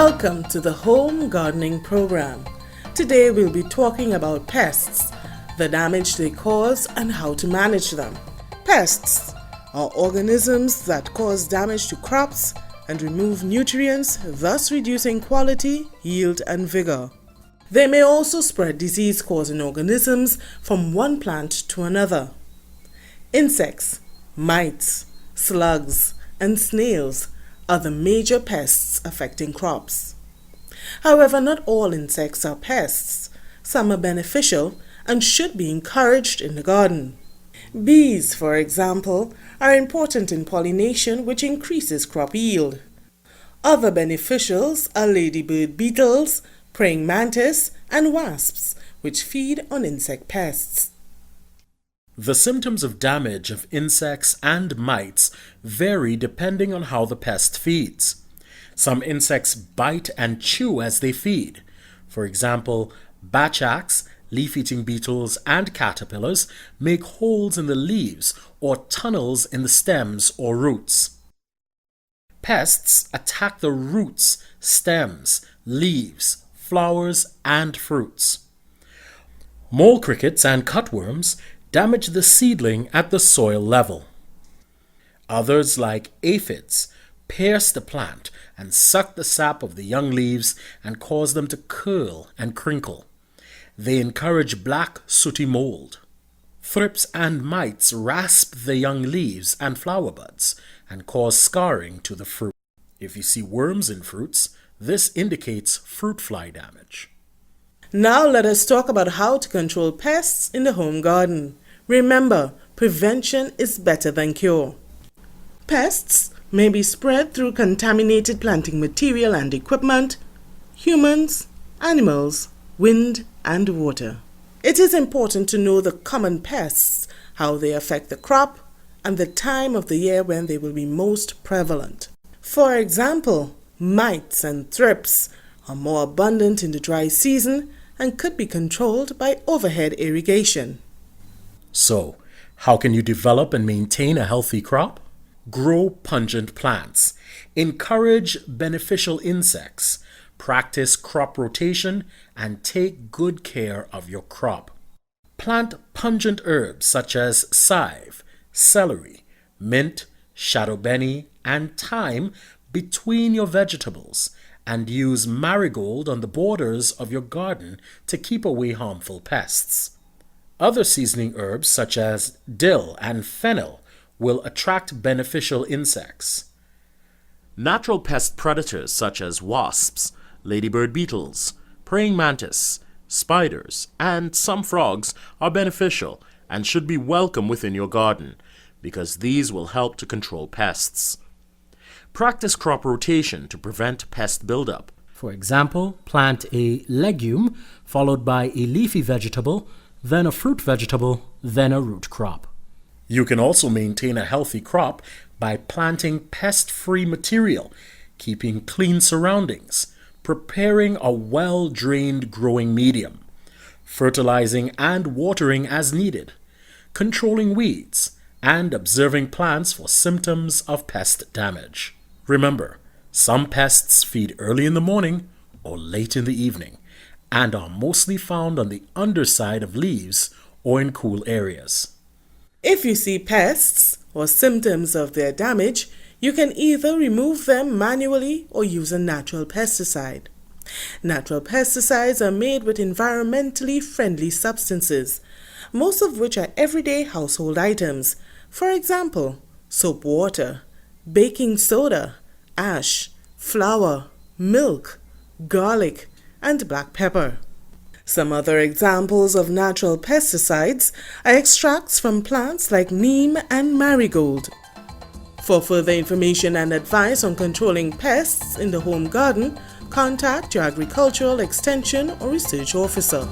Welcome to the Home Gardening Program. Today we'll be talking about pests, the damage they cause and how to manage them. Pests are organisms that cause damage to crops and remove nutrients, thus reducing quality, yield and vigor. They may also spread disease-causing organisms from one plant to another. Insects, mites, slugs, and snails are the major pests affecting crops. However, not all insects are pests. Some are beneficial and should be encouraged in the garden. Bees, for example, are important in pollination, which increases crop yield. Other beneficials are ladybird beetles, praying mantis, and wasps, which feed on insect pests. The symptoms of damage of insects and mites vary depending on how the pest feeds. Some insects bite and chew as they feed. For example, batchaks, leaf-eating beetles, and caterpillars make holes in the leaves or tunnels in the stems or roots. Pests attack the roots, stems, leaves, flowers, and fruits. Mole crickets and cutworms damage the seedling at the soil level. Others, like aphids, pierce the plant and suck the sap of the young leaves and cause them to curl and crinkle. They encourage black, sooty mold. Thrips and mites rasp the young leaves and flower buds and cause scarring to the fruit. If you see worms in fruits, this indicates fruit fly damage. Now let us talk about how to control pests in the home garden. Remember, prevention is better than cure. Pests may be spread through contaminated planting material and equipment, humans, animals, wind, and water. It is important to know the common pests, how they affect the crop, and the time of the year when they will be most prevalent. For example, mites and thrips are more abundant in the dry season and could be controlled by overhead irrigation. So, how can you develop and maintain a healthy crop? Grow pungent plants. Encourage beneficial insects. Practice crop rotation and take good care of your crop. Plant pungent herbs such as chive, celery, mint, shadow benny, and thyme between your vegetables, and use marigold on the borders of your garden to keep away harmful pests. Other seasoning herbs such as dill and fennel will attract beneficial insects. Natural pest predators such as wasps, ladybird beetles, praying mantis, spiders, and some frogs are beneficial and should be welcome within your garden because these will help to control pests. Practice crop rotation to prevent pest buildup. For example, plant a legume followed by a leafy vegetable, then a fruit vegetable, then a root crop. You can also maintain a healthy crop by planting pest-free material, keeping clean surroundings, preparing a well-drained growing medium, fertilizing and watering as needed, controlling weeds, and observing plants for symptoms of pest damage. Remember, some pests feed early in the morning or late in the evening and are mostly found on the underside of leaves or in cool areas. If you see pests or symptoms of their damage, you can either remove them manually or use a natural pesticide. Natural pesticides are made with environmentally friendly substances, most of which are everyday household items. For example, soap water, baking soda, ash, flour, milk, garlic, and black pepper. Some other examples of natural pesticides are extracts from plants like neem and marigold. For further information and advice on controlling pests in the home garden, contact your agricultural extension or research officer.